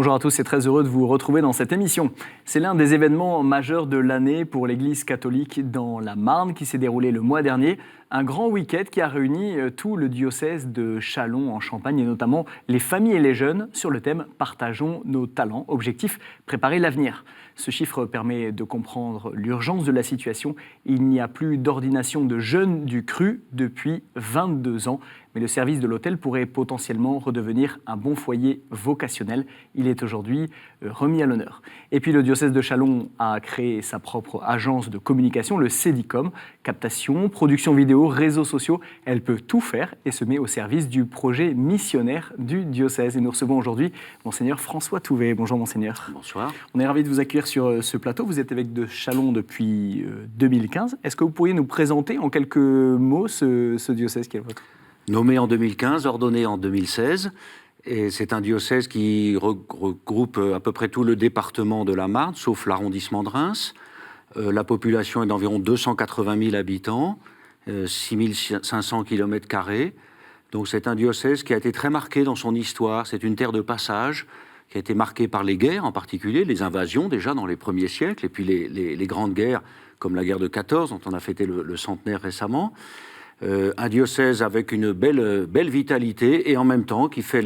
Bonjour à tous et très heureux de vous retrouver dans cette émission. C'est l'un des événements majeurs de l'année pour l'Église catholique dans la Marne qui s'est déroulé le mois dernier. Un grand week-end qui a réuni tout le diocèse de Châlons en Champagne et notamment les familles et les jeunes sur le thème « Partageons nos talents ». Objectif, préparer l'avenir. Ce chiffre permet de comprendre l'urgence de la situation. Il n'y a plus d'ordination de jeunes du cru depuis 22 ans. Mais le service de l'hôtel pourrait potentiellement redevenir un bon foyer vocationnel. Il est aujourd'hui remis à l'honneur. Et puis le diocèse de Châlons a créé sa propre agence de communication, le Cédicom. Captation, production vidéo, réseaux sociaux, elle peut tout faire et se met au service du projet missionnaire du diocèse. Et nous recevons aujourd'hui Monseigneur François Touvet. Bonjour Monseigneur. Bonsoir. On est ravis de vous accueillir sur ce plateau. Vous êtes évêque de Châlons depuis 2015. Est-ce que vous pourriez nous présenter en quelques mots ce diocèse qui est le vôtre ? Nommé en 2015, ordonné en 2016, et c'est un diocèse qui regroupe à peu près tout le département de la Marne, sauf l'arrondissement de Reims. La population est d'environ 280 000 habitants, 6 500 km². Donc c'est un diocèse qui a été très marqué dans son histoire. C'est une terre de passage qui a été marquée par les guerres en particulier, les invasions déjà dans les premiers siècles, et puis les grandes guerres comme la guerre de 14, dont on a fêté le centenaire récemment. Un diocèse avec une belle vitalité et en même temps qui fait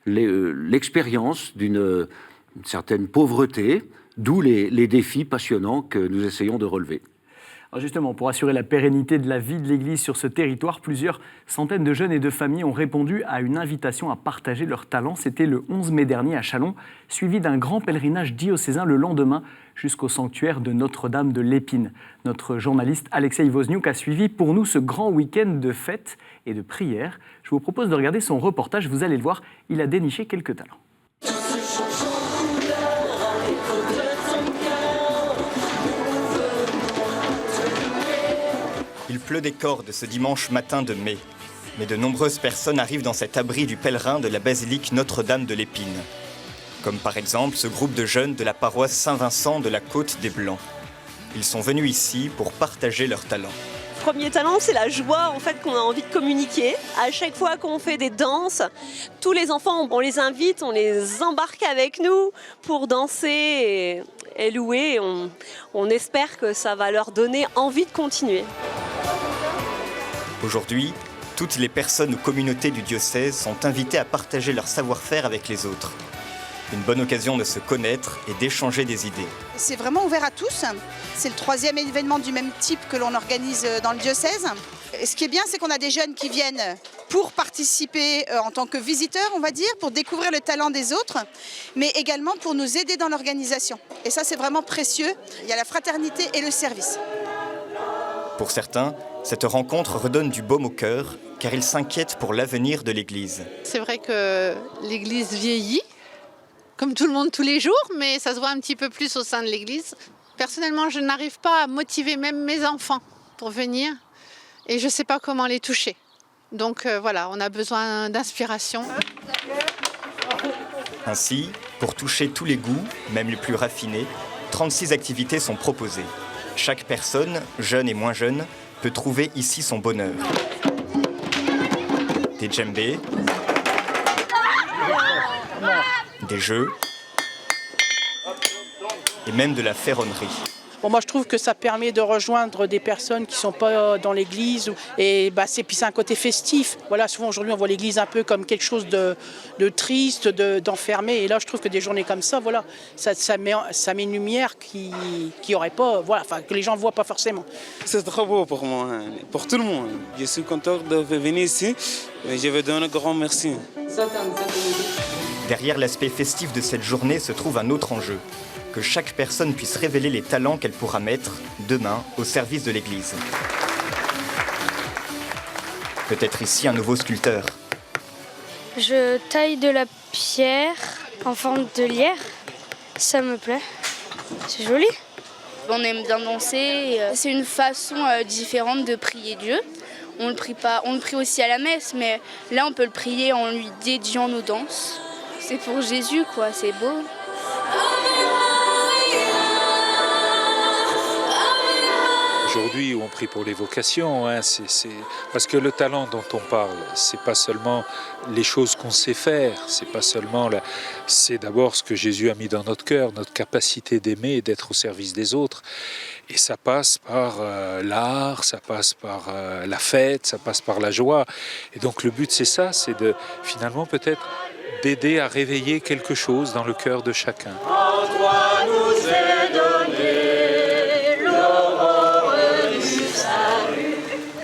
l'expérience d'une certaine pauvreté, d'où les défis passionnants que nous essayons de relever. Alors justement, pour assurer la pérennité de la vie de l'Église sur ce territoire, plusieurs centaines de jeunes et de familles ont répondu à une invitation à partager leurs talents. C'était le 11 mai dernier à Châlons, suivi d'un grand pèlerinage diocésain le lendemain jusqu'au sanctuaire de Notre-Dame de l'Épine. Notre journaliste Alexei Wozniuk a suivi pour nous ce grand week-end de fêtes et de prières. Je vous propose de regarder son reportage. Vous allez le voir, il a déniché quelques talents. Il pleut des cordes ce dimanche matin de mai, mais de nombreuses personnes arrivent dans cet abri du pèlerin de la basilique Notre-Dame de l'Épine. Comme par exemple ce groupe de jeunes de la paroisse Saint-Vincent de la Côte des Blancs. Ils sont venus ici pour partager leurs talents. Premier talent, c'est la joie en fait qu'on a envie de communiquer. À chaque fois qu'on fait des danses, tous les enfants, on les invite, on les embarque avec nous pour danser et louer. On espère que ça va leur donner envie de continuer. Aujourd'hui, toutes les personnes ou communautés du diocèse sont invitées à partager leur savoir-faire avec les autres. Une bonne occasion de se connaître et d'échanger des idées. C'est vraiment ouvert à tous. C'est le 3e événement du même type que l'on organise dans le diocèse. Et ce qui est bien, c'est qu'on a des jeunes qui viennent pour participer en tant que visiteurs, on va dire, pour découvrir le talent des autres, mais également pour nous aider dans l'organisation. Et ça, c'est vraiment précieux. Il y a la fraternité et le service. Pour certains, cette rencontre redonne du baume au cœur, car ils s'inquiètent pour l'avenir de l'Église. C'est vrai que l'Église vieillit, comme tout le monde tous les jours, mais ça se voit un petit peu plus au sein de l'Église. Personnellement, je n'arrive pas à motiver même mes enfants pour venir, et je ne sais pas comment les toucher. Donc voilà, on a besoin d'inspiration. Ainsi, pour toucher tous les goûts, même les plus raffinés, 36 activités sont proposées. Chaque personne, jeune et moins jeune, peut trouver ici son bonheur. Des djembés, des jeux et même de la ferronnerie. Bon, moi, je trouve que ça permet de rejoindre des personnes qui ne sont pas dans l'église. Et puis c'est un côté festif. Voilà, souvent aujourd'hui, on voit l'église un peu comme quelque chose de triste, d'enfermé. Et là, je trouve que des journées comme ça, voilà, ça met une lumière qui aurait pas, voilà, enfin, que les gens ne voient pas forcément. C'est trop beau pour moi, pour tout le monde. Je suis content de venir ici. Je veux donner un grand merci. Derrière l'aspect festif de cette journée se trouve un autre enjeu. Que chaque personne puisse révéler les talents qu'elle pourra mettre, demain, au service de l'Église. Peut-être ici un nouveau sculpteur. Je taille de la pierre en forme de lierre. Ça me plaît. C'est joli. On aime bien danser. C'est une façon différente de prier Dieu. On le prie aussi à la messe, mais là on peut le prier en lui dédiant nos danses. C'est pour Jésus, quoi, c'est beau. aujourd'hui où on prie pour les vocations, hein, parce que le talent dont on parle, c'est pas seulement les choses qu'on sait faire, c'est d'abord ce que Jésus a mis dans notre cœur, notre capacité d'aimer et d'être au service des autres. Et ça passe par l'art, ça passe par la fête, ça passe par la joie. Et donc le but c'est ça, c'est de finalement peut-être d'aider à réveiller quelque chose dans le cœur de chacun. En toi nous est donné l'aurore du salut.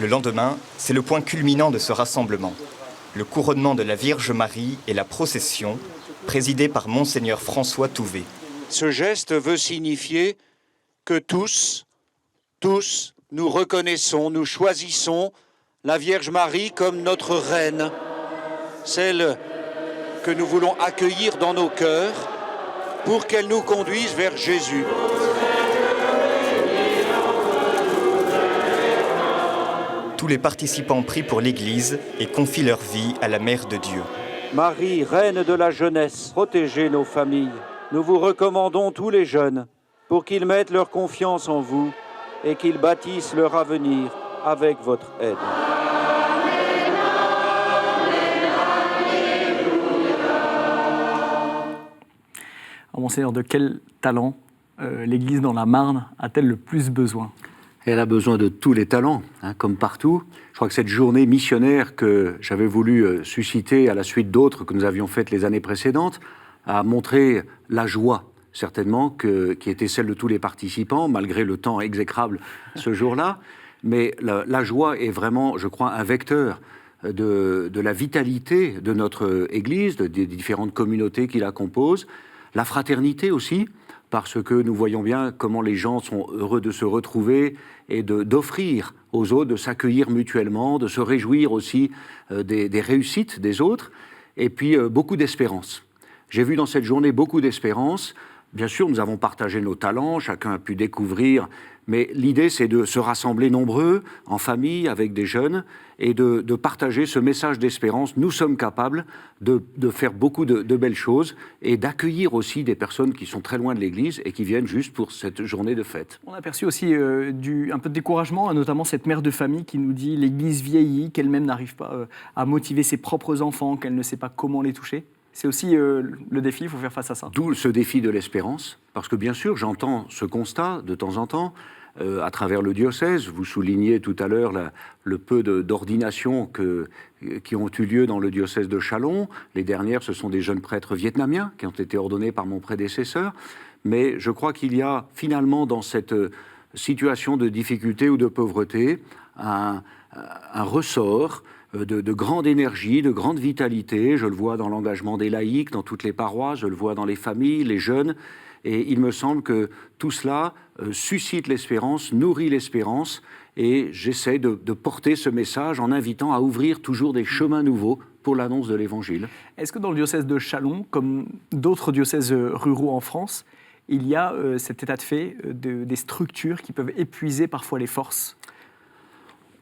Le lendemain, c'est le point culminant de ce rassemblement. Le couronnement de la Vierge Marie et la procession, présidée par Monseigneur François Touvet. Ce geste veut signifier que tous, nous reconnaissons, nous choisissons la Vierge Marie comme notre reine, celle que nous voulons accueillir dans nos cœurs pour qu'elle nous conduise vers Jésus. Tous les participants prient pour l'Église et confient leur vie à la Mère de Dieu. Marie, reine de la jeunesse, protégez nos familles. Nous vous recommandons tous les jeunes pour qu'ils mettent leur confiance en vous et qu'ils bâtissent leur avenir avec votre aide. Monseigneur, de quel talent l'Église dans la Marne a-t-elle le plus besoin ? Elle a besoin de tous les talents, hein, comme partout. Je crois que cette journée missionnaire que j'avais voulu susciter à la suite d'autres que nous avions faites les années précédentes a montré la joie, certainement, qui était celle de tous les participants, malgré le temps exécrable ce jour-là. Mais la joie est vraiment, je crois, un vecteur de la vitalité de notre Église, des différentes communautés qui la composent. La fraternité aussi, parce que nous voyons bien comment les gens sont heureux de se retrouver et d'offrir aux autres, de s'accueillir mutuellement, de se réjouir aussi des réussites des autres, et puis beaucoup d'espérance. J'ai vu dans cette journée beaucoup d'espérance. Bien sûr, nous avons partagé nos talents, chacun a pu découvrir, mais l'idée c'est de se rassembler nombreux, en famille, avec des jeunes, et de partager ce message d'espérance. Nous sommes capables de faire beaucoup de belles choses et d'accueillir aussi des personnes qui sont très loin de l'Église et qui viennent juste pour cette journée de fête. On a aperçu aussi un peu de découragement, notamment cette mère de famille qui nous dit l'Église vieillit, qu'elle-même n'arrive pas à motiver ses propres enfants, qu'elle ne sait pas comment les toucher. C'est aussi le défi, il faut faire face à ça. D'où ce défi de l'espérance, parce que bien sûr, j'entends ce constat de temps en temps, à travers le diocèse. Vous soulignez tout à l'heure le peu d'ordinations qui ont eu lieu dans le diocèse de Châlons. Les dernières, ce sont des jeunes prêtres vietnamiens qui ont été ordonnés par mon prédécesseur. Mais je crois qu'il y a finalement dans cette situation de difficulté ou de pauvreté un ressort de grande énergie, de grande vitalité. Je le vois dans l'engagement des laïcs, dans toutes les paroisses, je le vois dans les familles, les jeunes. Et il me semble que tout cela suscite l'espérance, nourrit l'espérance, et j'essaie de porter ce message en invitant à ouvrir toujours des chemins nouveaux pour l'annonce de l'Évangile. Est-ce que dans le diocèse de Châlons, comme d'autres diocèses ruraux en France, il y a cet état de fait des structures qui peuvent épuiser parfois les forces ?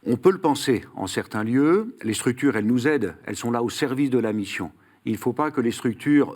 On peut le penser en certains lieux. Les structures, elles nous aident, elles sont là au service de la mission. Il ne faut pas que les structures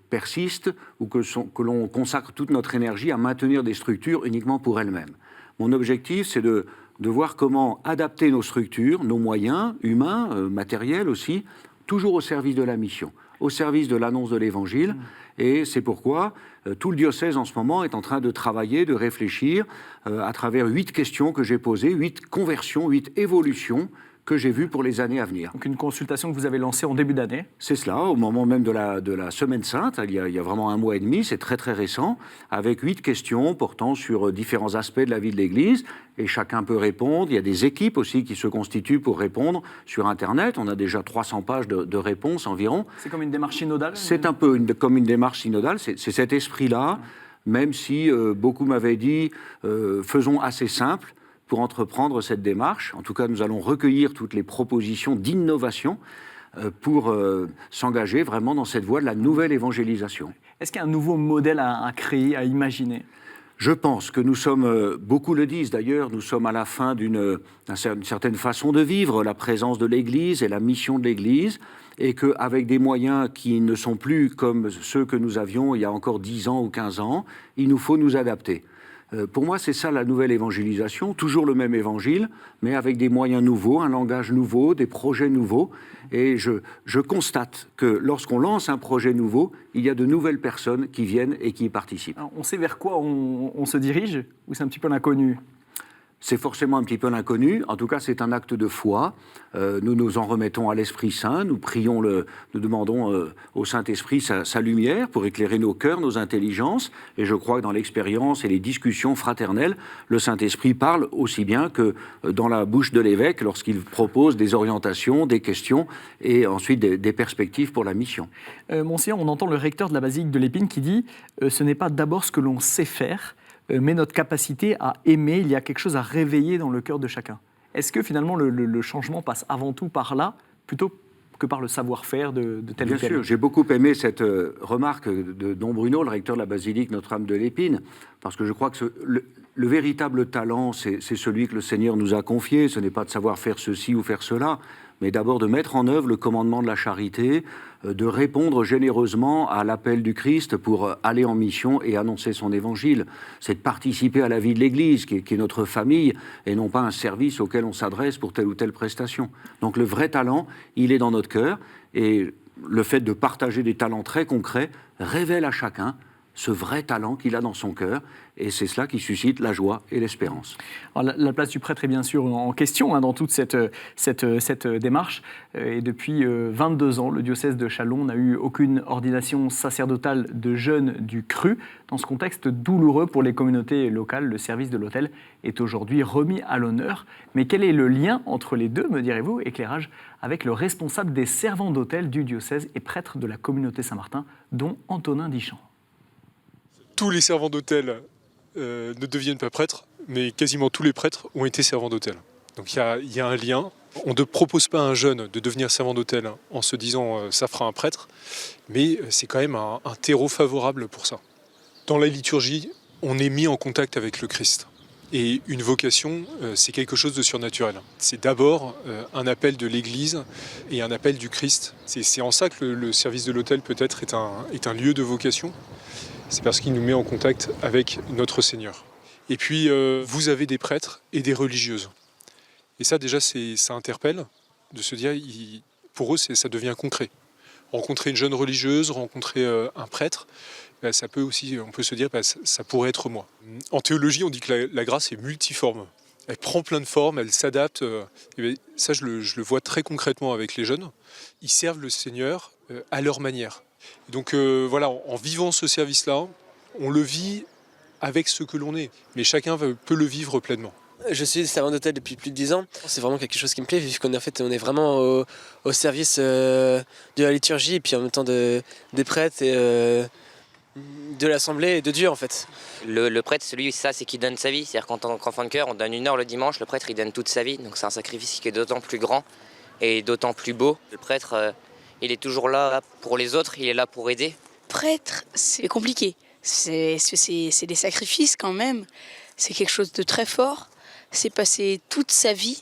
persistent ou que l'on consacre toute notre énergie à maintenir des structures uniquement pour elles-mêmes. Mon objectif, c'est de voir comment adapter nos structures, nos moyens humains, matériels aussi, toujours au service de la mission, au service de l'annonce de l'Évangile. Et c'est pourquoi tout le diocèse en ce moment est en train de travailler, de réfléchir à travers 8 questions que j'ai posées, 8 conversions, 8 évolutions que j'ai vues pour les années à venir. Donc une consultation que vous avez lancée en début d'année ? C'est cela, au moment même de la Semaine Sainte, il y a vraiment 1 mois et demi, c'est très très récent, avec 8 questions portant sur différents aspects de la vie de l'Église, et chacun peut répondre. Il y a des équipes aussi qui se constituent pour répondre sur Internet. On a déjà 300 pages de réponses environ. C'est comme une démarche synodale ? C'est un peu comme une démarche synodale, c'est cet esprit-là, même si beaucoup m'avaient dit faisons assez simple pour entreprendre cette démarche. En tout cas, nous allons recueillir toutes les propositions d'innovation pour s'engager vraiment dans cette voie de la nouvelle évangélisation. Est-ce qu'il y a un nouveau modèle à créer, à imaginer ? Je pense que nous sommes, beaucoup le disent d'ailleurs, nous sommes à la fin d'une certaine façon de vivre la présence de l'Église et la mission de l'Église, et qu'avec des moyens qui ne sont plus comme ceux que nous avions il y a encore 10 ans ou 15 ans, il nous faut nous adapter. Pour moi, c'est ça la nouvelle évangélisation, toujours le même évangile, mais avec des moyens nouveaux, un langage nouveau, des projets nouveaux. Et je constate que lorsqu'on lance un projet nouveau, il y a de nouvelles personnes qui viennent et qui y participent. Alors, on sait vers quoi on se dirige, ou c'est un petit peu l'inconnu ? C'est forcément un petit peu l'inconnu. En tout cas, c'est un acte de foi. Nous nous en remettons à l'Esprit Saint. Nous prions, nous demandons au Saint-Esprit sa lumière pour éclairer nos cœurs, nos intelligences. Et je crois que dans l'expérience et les discussions fraternelles, le Saint-Esprit parle aussi bien que dans la bouche de l'évêque lorsqu'il propose des orientations, des questions et ensuite des perspectives pour la mission. Monseigneur, on entend le recteur de la basilique de l'Épine qui dit « Ce n'est pas d'abord ce que l'on sait faire, mais notre capacité à aimer, il y a quelque chose à réveiller dans le cœur de chacun. » Est-ce que finalement le changement passe avant tout par là, plutôt que par le savoir-faire de tel ou tel ? Bien sûr, j'ai beaucoup aimé cette remarque de Don Bruno, le recteur de la basilique Notre-Dame de l'Épine, parce que je crois que le véritable talent, c'est celui que le Seigneur nous a confié. Ce n'est pas de savoir faire ceci ou faire cela, mais d'abord de mettre en œuvre le commandement de la charité, de répondre généreusement à l'appel du Christ pour aller en mission et annoncer son évangile. C'est de participer à la vie de l'Église, qui est notre famille, et non pas un service auquel on s'adresse pour telle ou telle prestation. Donc le vrai talent, il est dans notre cœur, et le fait de partager des talents très concrets révèle à chacun ce vrai talent qu'il a dans son cœur, et c'est cela qui suscite la joie et l'espérance. Alors, la place du prêtre est bien sûr en question dans toute cette démarche. Et depuis 22 ans, le diocèse de Châlons n'a eu aucune ordination sacerdotale de jeunes du cru. Dans ce contexte douloureux pour les communautés locales, le service de l'autel est aujourd'hui remis à l'honneur. Mais quel est le lien entre les deux, me direz-vous ? Éclairage avec le responsable des servants d'autel du diocèse et prêtre de la communauté Saint-Martin, dont Antonin Dichamp. Tous les servants d'autel ne deviennent pas prêtres, mais quasiment tous les prêtres ont été servants d'autel. Donc il y a un lien. On ne propose pas à un jeune de devenir servant d'autel en se disant ça fera un prêtre, mais c'est quand même un terreau favorable pour ça. Dans la liturgie, on est mis en contact avec le Christ. Et une vocation, c'est quelque chose de surnaturel. C'est d'abord un appel de l'Église et un appel du Christ. C'est en ça que le service de l'autel peut-être est un lieu de vocation. C'est parce qu'il nous met en contact avec notre Seigneur. Et puis, vous avez des prêtres et des religieuses. Et ça, déjà, ça interpelle de se dire, pour eux, ça devient concret. Rencontrer une jeune religieuse, rencontrer un prêtre, ça peut aussi, on peut se dire, ça pourrait être moi. En théologie, on dit que la grâce est multiforme. Elle prend plein de formes, elle s'adapte. Et ça, je le vois très concrètement avec les jeunes. Ils servent le Seigneur à leur manière. Donc voilà, en vivant ce service-là, on le vit avec ce que l'on est. Mais chacun peut le vivre pleinement. Je suis servant d'autel depuis plus de 10 ans. C'est vraiment quelque chose qui me plaît, vu qu'on est vraiment au service de la liturgie, et puis en même temps des prêtres et de l'assemblée et de Dieu en fait. Le prêtre, c'est qui donne sa vie. C'est-à-dire qu'en tant qu'enfant de chœur, on donne 1 heure le dimanche, le prêtre il donne toute sa vie. Donc c'est un sacrifice qui est d'autant plus grand et d'autant plus beau. Le prêtre, il est toujours là pour les autres, il est là pour aider. Prêtre, c'est compliqué. C'est des sacrifices quand même. C'est quelque chose de très fort. C'est passer toute sa vie.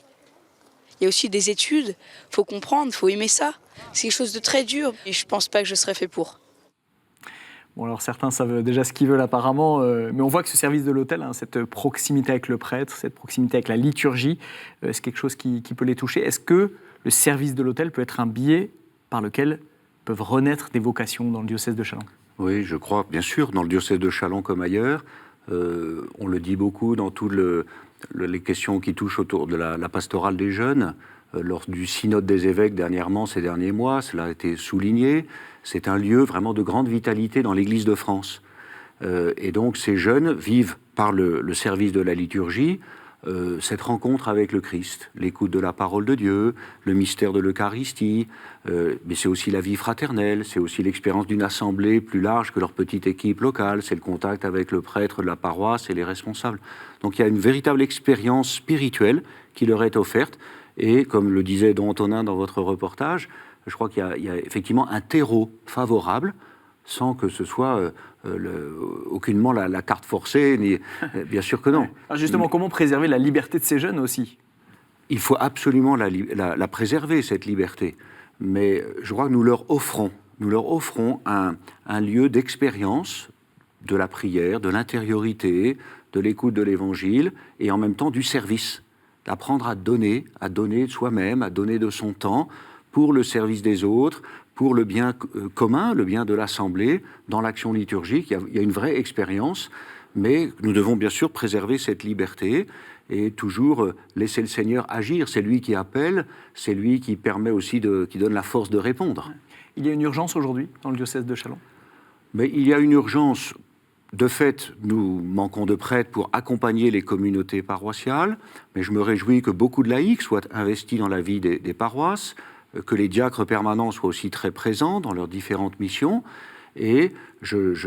Il y a aussi des études. Il faut comprendre, il faut aimer ça. C'est quelque chose de très dur. Et je ne pense pas que je serais fait pour. Bon, alors certains savent déjà ce qu'ils veulent apparemment, mais on voit que ce service de l'autel, cette proximité avec le prêtre, cette proximité avec la liturgie, c'est quelque chose qui peut les toucher. Est-ce que le service de l'autel peut être un biais par lequel peuvent renaître des vocations dans le diocèse de Châlons ? Oui, je crois, bien sûr, dans le diocèse de Châlons comme ailleurs. On le dit beaucoup dans toutes les questions qui touchent autour de la pastorale des jeunes. Lors du synode des évêques dernièrement, ces derniers mois, cela a été souligné. C'est un lieu vraiment de grande vitalité dans l'Église de France. Et donc ces jeunes vivent par le service de la liturgie cette rencontre avec le Christ, l'écoute de la parole de Dieu, le mystère de l'Eucharistie, mais c'est aussi la vie fraternelle, c'est aussi l'expérience d'une assemblée plus large que leur petite équipe locale, c'est le contact avec le prêtre de la paroisse et les responsables. Donc il y a une véritable expérience spirituelle qui leur est offerte, et comme le disait Don Antonin dans votre reportage, je crois qu'il y a effectivement un terreau favorable, sans que ce soit aucunement la carte forcée, bien sûr que non. Alors justement, comment préserver la liberté de ces jeunes aussi ? Il faut absolument la préserver, cette liberté. Mais je crois que nous leur offrons un lieu d'expérience de la prière, de l'intériorité, de l'écoute de l'Évangile et en même temps du service. D'apprendre à donner de soi-même, à donner de son temps pour le service des autres, pour le bien commun, le bien de l'Assemblée, dans l'action liturgique. Il y a une vraie expérience, mais nous devons bien sûr préserver cette liberté et toujours laisser le Seigneur agir. C'est lui qui appelle, c'est lui qui permet aussi qui donne la force de répondre. Il y a une urgence aujourd'hui dans le diocèse de Châlons ? Mais il y a une urgence. De fait, nous manquons de prêtres pour accompagner les communautés paroissiales, mais je me réjouis que beaucoup de laïcs soient investis dans la vie des paroisses, que les diacres permanents soient aussi très présents dans leurs différentes missions. Et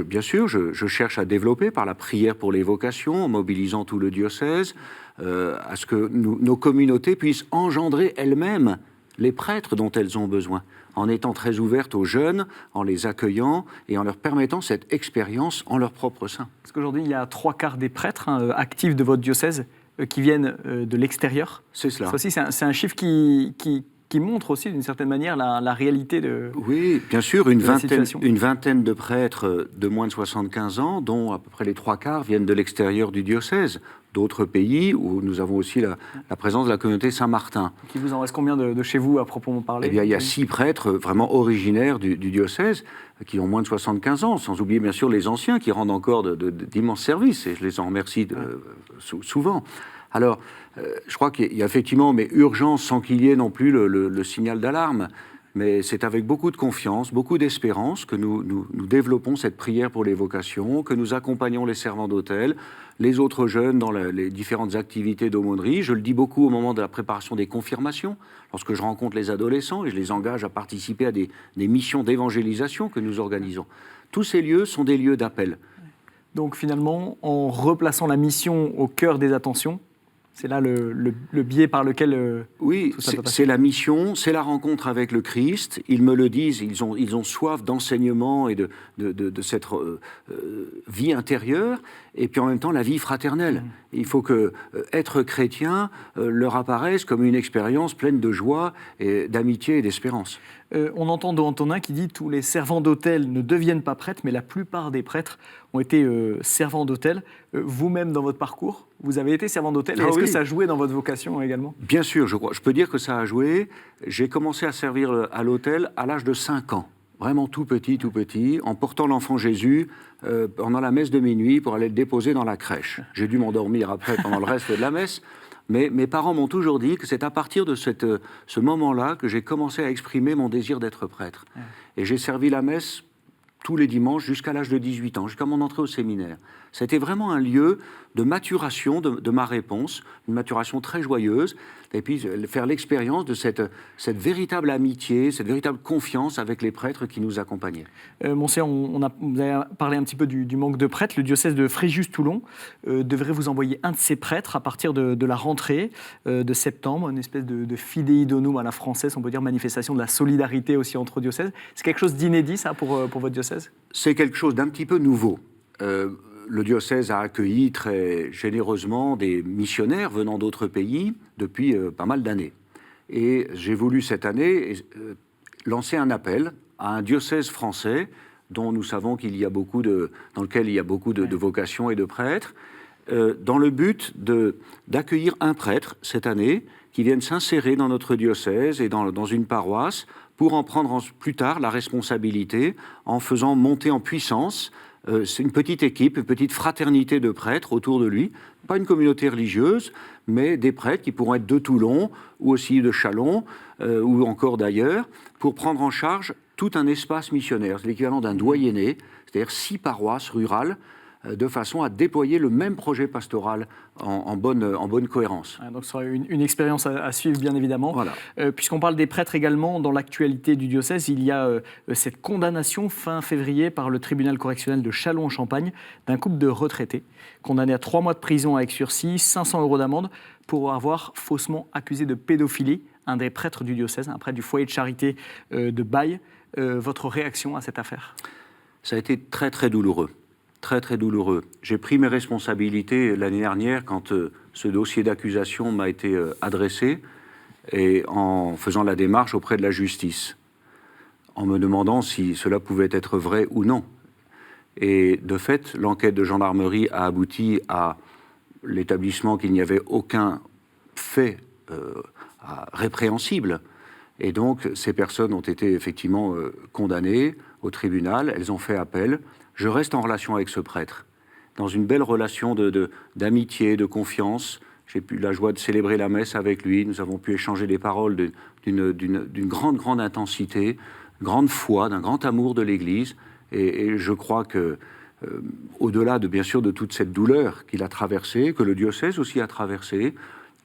bien sûr, je cherche à développer par la prière pour les vocations, en mobilisant tout le diocèse, à ce que nos communautés puissent engendrer elles-mêmes les prêtres dont elles ont besoin, en étant très ouvertes aux jeunes, en les accueillant et en leur permettant cette expérience en leur propre sein. Parce qu'aujourd'hui, il y a 3/4 des prêtres actifs de votre diocèse qui viennent de l'extérieur. C'est cela. Ça aussi, c'est un chiffre qui montre aussi d'une certaine manière la réalité de Oui, bien sûr, une situation. vingtaine de prêtres de moins de 75 ans, dont à peu près les 3/4 viennent de l'extérieur du diocèse. D'autres pays où nous avons aussi la présence de la communauté Saint-Martin. Il vous en reste combien de chez vous à proprement parler ? Eh bien, il y a 6 prêtres vraiment originaires du diocèse qui ont moins de 75 ans, sans oublier bien sûr les anciens qui rendent encore d'immenses services, et je les en remercie souvent. Alors, je crois qu'il y a effectivement, mais urgence sans qu'il y ait non plus le signal d'alarme. Mais c'est avec beaucoup de confiance, beaucoup d'espérance que nous développons cette prière pour les vocations, que nous accompagnons les servants d'autel, les autres jeunes dans les différentes activités d'aumônerie. Je le dis beaucoup au moment de la préparation des confirmations, lorsque je rencontre les adolescents et je les engage à participer à des missions d'évangélisation que nous organisons. Tous ces lieux sont des lieux d'appel. Donc finalement, en replaçant la mission au cœur des attentions, c'est là le biais par lequel... Oui, c'est la mission, c'est la rencontre avec le Christ. Ils me le disent, ils ont soif d'enseignement et de cette vie intérieure, et puis en même temps la vie fraternelle. Il faut que être chrétien leur apparaisse comme une expérience pleine de joie, et d'amitié et d'espérance. On entend Don Antonin qui dit « Tous les servants d'autel ne deviennent pas prêtres, mais la plupart des prêtres ont été servants d'autel. » Vous-même, dans votre parcours, vous avez été servant d'autel. Est-ce que ça a joué dans votre vocation également ? Bien sûr, je peux dire que ça a joué. J'ai commencé à servir à l'autel à l'âge de 5 ans. Vraiment tout petit, en portant l'enfant Jésus pendant la messe de minuit pour aller le déposer dans la crèche. J'ai dû m'endormir après pendant le reste de la messe. Mais mes parents m'ont toujours dit que c'est à partir de ce moment-là que j'ai commencé à exprimer mon désir d'être prêtre. Et j'ai servi la messe tous les dimanches jusqu'à l'âge de 18 ans, jusqu'à mon entrée au séminaire. C'était vraiment un lieu de maturation de ma réponse, une maturation très joyeuse, et puis faire l'expérience de cette véritable amitié, cette véritable confiance avec les prêtres qui nous accompagnaient. Monseigneur, vous avez parlé un petit peu du manque de prêtres. Le diocèse de Fréjus-Toulon devrait vous envoyer un de ses prêtres à partir de la rentrée de septembre, une espèce de fidei donum à la française, on peut dire manifestation de la solidarité aussi entre diocèses. C'est quelque chose d'inédit, ça, pour votre diocèse ? C'est quelque chose d'un petit peu nouveau. Le diocèse a accueilli très généreusement des missionnaires venant d'autres pays depuis pas mal d'années. Et j'ai voulu cette année lancer un appel à un diocèse français dont nous savons dans lequel il y a beaucoup de vocations et de prêtres, dans le but d'accueillir un prêtre cette année qui vienne s'insérer dans notre diocèse et dans une paroisse pour en prendre plus tard la responsabilité en faisant monter en puissance c'est une petite équipe, une petite fraternité de prêtres autour de lui, pas une communauté religieuse, mais des prêtres qui pourront être de Toulon ou aussi de Châlons ou encore d'ailleurs, pour prendre en charge tout un espace missionnaire. C'est l'équivalent d'un doyenné, c'est-à-dire 6 paroisses rurales, de façon à déployer le même projet pastoral en bonne cohérence. Donc ce sera une expérience à suivre, bien évidemment. Voilà. Puisqu'on parle des prêtres également, dans l'actualité du diocèse, il y a cette condamnation fin février par le tribunal correctionnel de Châlons-en-Champagne d'un couple de retraités, condamnés à 3 mois de prison avec sursis, 500 € d'amende, pour avoir faussement accusé de pédophilie un des prêtres du diocèse, un prêtre du foyer de charité de Baye. Votre réaction à cette affaire ? Ça a été très très douloureux. Très, très douloureux. J'ai pris mes responsabilités l'année dernière quand ce dossier d'accusation m'a été adressé et en faisant la démarche auprès de la justice, en me demandant si cela pouvait être vrai ou non. Et de fait, l'enquête de gendarmerie a abouti à l'établissement qu'il n'y avait aucun fait répréhensible. Et donc, ces personnes ont été effectivement condamnées au tribunal, elles ont fait appel. Je reste en relation avec ce prêtre, dans une belle relation d'amitié, de confiance. J'ai eu la joie de célébrer la messe avec lui. Nous avons pu échanger des paroles d'une grande intensité, grande foi, d'un grand amour de l'Église. Et je crois que, au-delà bien sûr de toute cette douleur qu'il a traversée, que le diocèse aussi a traversée,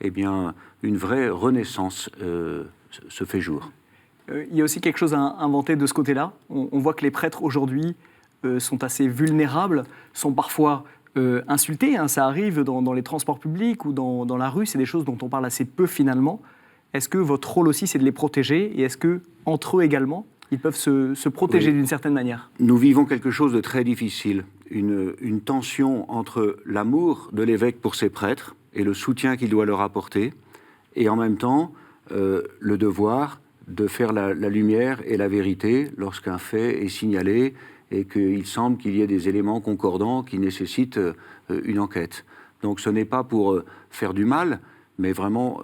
eh bien, une vraie renaissance se fait jour. Il y a aussi quelque chose à inventer de ce côté-là. On voit que les prêtres aujourd'hui sont assez vulnérables, sont parfois insultés. Ça arrive dans les transports publics ou dans la rue. C'est des choses dont on parle assez peu finalement. Est-ce que votre rôle aussi, c'est de les protéger? Et est-ce qu'entre eux également, ils peuvent se protéger d'une certaine manière? Nous vivons quelque chose de très difficile. Une tension entre l'amour de l'évêque pour ses prêtres et le soutien qu'il doit leur apporter, et en même temps, le devoir de faire la lumière et la vérité lorsqu'un fait est signalé et qu'il semble qu'il y ait des éléments concordants qui nécessitent une enquête. Donc ce n'est pas pour faire du mal, mais vraiment,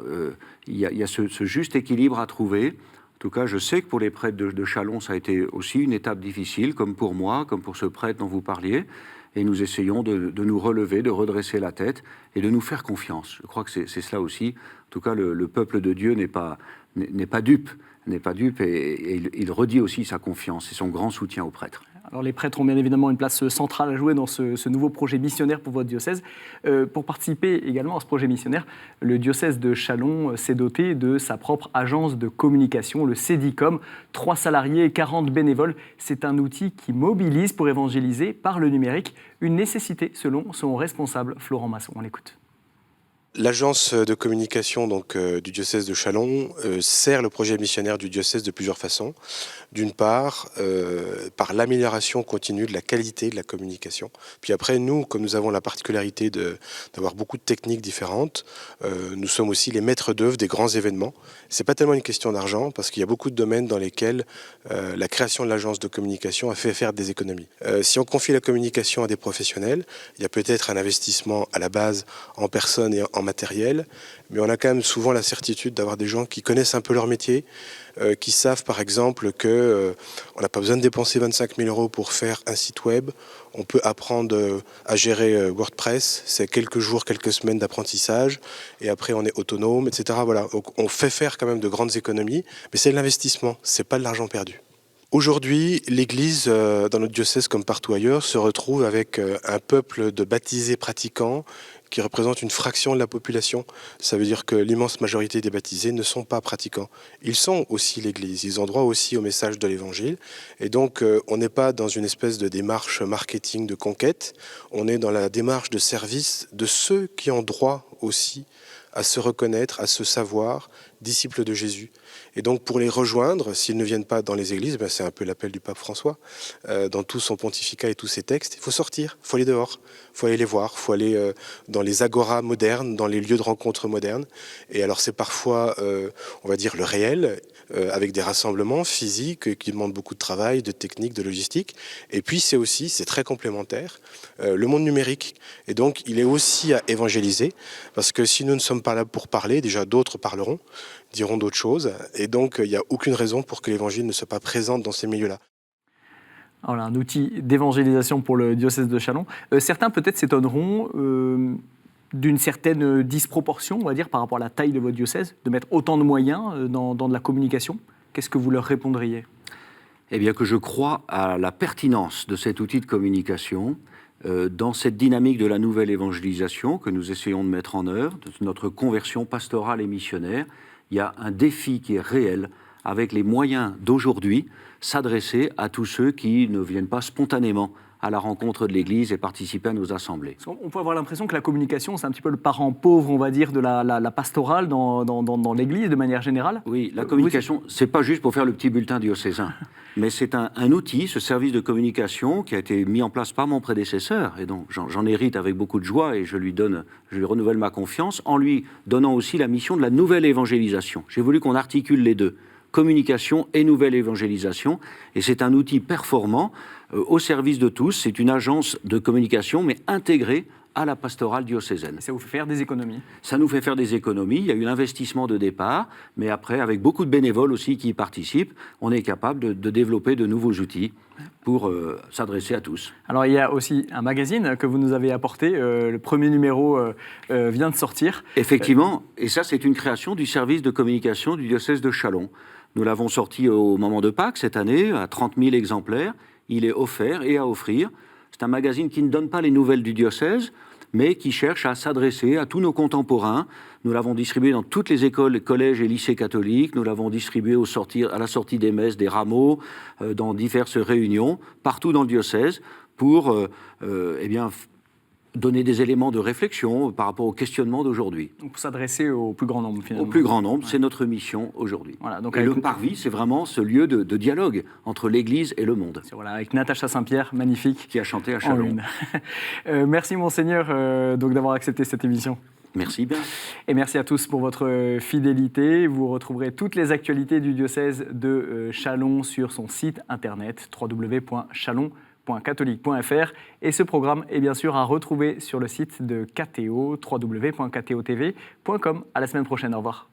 il y a ce juste équilibre à trouver. En tout cas, je sais que pour les prêtres de Châlons, ça a été aussi une étape difficile, comme pour moi, comme pour ce prêtre dont vous parliez. Et nous essayons de nous relever, de redresser la tête et de nous faire confiance. Je crois que c'est cela aussi. En tout cas, le peuple de Dieu n'est pas dupe, et il redit aussi sa confiance et son grand soutien aux prêtres. Alors les prêtres ont bien évidemment une place centrale à jouer dans ce nouveau projet missionnaire pour votre diocèse. Pour participer également à ce projet missionnaire, le diocèse de Châlons s'est doté de sa propre agence de communication, le CEDICOM. 3 salariés et 40 bénévoles. C'est un outil qui mobilise pour évangéliser par le numérique. Une nécessité selon son responsable, Florent Masson. On l'écoute. L'agence de communication du diocèse de Châlons sert le projet missionnaire du diocèse de plusieurs façons. D'une part, par l'amélioration continue de la qualité de la communication. Puis après, nous, comme nous avons la particularité d'avoir beaucoup de techniques différentes, nous sommes aussi les maîtres d'œuvre des grands événements. C'est pas tellement une question d'argent, parce qu'il y a beaucoup de domaines dans lesquels la création de l'agence de communication a fait faire des économies. Si on confie la communication à des professionnels, il y a peut-être un investissement à la base en personnes et en matériel, mais on a quand même souvent la certitude d'avoir des gens qui connaissent un peu leur métier, qui savent par exemple que on n'a pas besoin de dépenser 25 000 € pour faire un site web. On peut apprendre à gérer WordPress, c'est quelques jours, quelques semaines d'apprentissage, et après on est autonome, etc. Voilà, donc on fait faire quand même de grandes économies, mais c'est de l'investissement, c'est pas de l'argent perdu. Aujourd'hui, l'Église, dans notre diocèse comme partout ailleurs, se retrouve avec un peuple de baptisés pratiquants qui représente une fraction de la population. Ça veut dire que l'immense majorité des baptisés ne sont pas pratiquants. Ils sont aussi l'Église, ils ont droit aussi au message de l'Évangile. Et donc, on n'est pas dans une espèce de démarche marketing de conquête, on est dans la démarche de service de ceux qui ont droit aussi à se reconnaître, à se savoir, disciples de Jésus. Et donc pour les rejoindre, s'ils ne viennent pas dans les églises, c'est un peu l'appel du pape François, dans tout son pontificat et tous ses textes, il faut sortir, il faut aller dehors, il faut aller les voir, il faut aller dans les agoras modernes, dans les lieux de rencontre modernes. Et alors c'est parfois, on va dire, le réel, avec des rassemblements physiques qui demandent beaucoup de travail, de technique, de logistique. Et puis c'est aussi, c'est très complémentaire, le monde numérique. Et donc il est aussi à évangéliser, parce que si nous ne sommes pas là pour parler, déjà d'autres parleront, diront d'autres choses. Et donc il n'y a aucune raison pour que l'évangile ne soit pas présent dans ces milieux-là. Voilà, un outil d'évangélisation pour le diocèse de Châlons. Certains peut-être s'étonneront d'une certaine disproportion, on va dire, par rapport à la taille de votre diocèse, de mettre autant de moyens dans de la communication. Qu'est-ce que vous leur répondriez ? Eh bien que je crois à la pertinence de cet outil de communication dans cette dynamique de la nouvelle évangélisation que nous essayons de mettre en œuvre, de notre conversion pastorale et missionnaire. Il y a un défi qui est réel avec les moyens d'aujourd'hui, s'adresser à tous ceux qui ne viennent pas spontanément à la rencontre de l'Église et participer à nos assemblées. On peut avoir l'impression que la communication, c'est un petit peu le parent pauvre, on va dire, de la pastorale dans l'Église de manière générale. Oui, la communication, c'est pas juste pour faire le petit bulletin diocésain, mais c'est un outil, ce service de communication qui a été mis en place par mon prédécesseur, et donc j'en hérite avec beaucoup de joie et je lui renouvelle ma confiance en lui donnant aussi la mission de la nouvelle évangélisation. J'ai voulu qu'on articule les deux, communication et nouvelle évangélisation, et c'est un outil performant au service de tous. C'est une agence de communication, mais intégrée à la pastorale diocésaine. Et ça vous fait faire des économies? Ça nous fait faire des économies. Il y a eu l'investissement de départ, mais après, avec beaucoup de bénévoles aussi qui y participent, on est capable de développer de nouveaux outils pour s'adresser à tous. Alors, il y a aussi un magazine que vous nous avez apporté. Le premier numéro vient de sortir. Effectivement, et ça, c'est une création du service de communication du diocèse de Châlons. Nous l'avons sorti au moment de Pâques cette année, à 30 000 exemplaires. Il est offert et à offrir. C'est un magazine qui ne donne pas les nouvelles du diocèse, mais qui cherche à s'adresser à tous nos contemporains. Nous l'avons distribué dans toutes les écoles, collèges et lycées catholiques. Nous l'avons distribué à la sortie des messes, des rameaux, dans diverses réunions, partout dans le diocèse, pour donner des éléments de réflexion par rapport au questionnement d'aujourd'hui. Donc pour s'adresser au plus grand nombre, finalement. Au plus grand nombre, c'est notre mission aujourd'hui. Voilà, donc et le Parvis, c'est vraiment ce lieu de dialogue entre l'Église et le monde. Voilà, avec Natacha Saint-Pierre, magnifique. Qui a chanté à Châlons. Merci, Monseigneur, donc d'avoir accepté cette émission. Merci bien. Et merci à tous pour votre fidélité. Vous retrouverez toutes les actualités du diocèse de Châlons sur son site internet www.chalon.catholique.fr. Et ce programme est bien sûr à retrouver sur le site de KTO, www.ktotv.com. À la semaine prochaine, au revoir.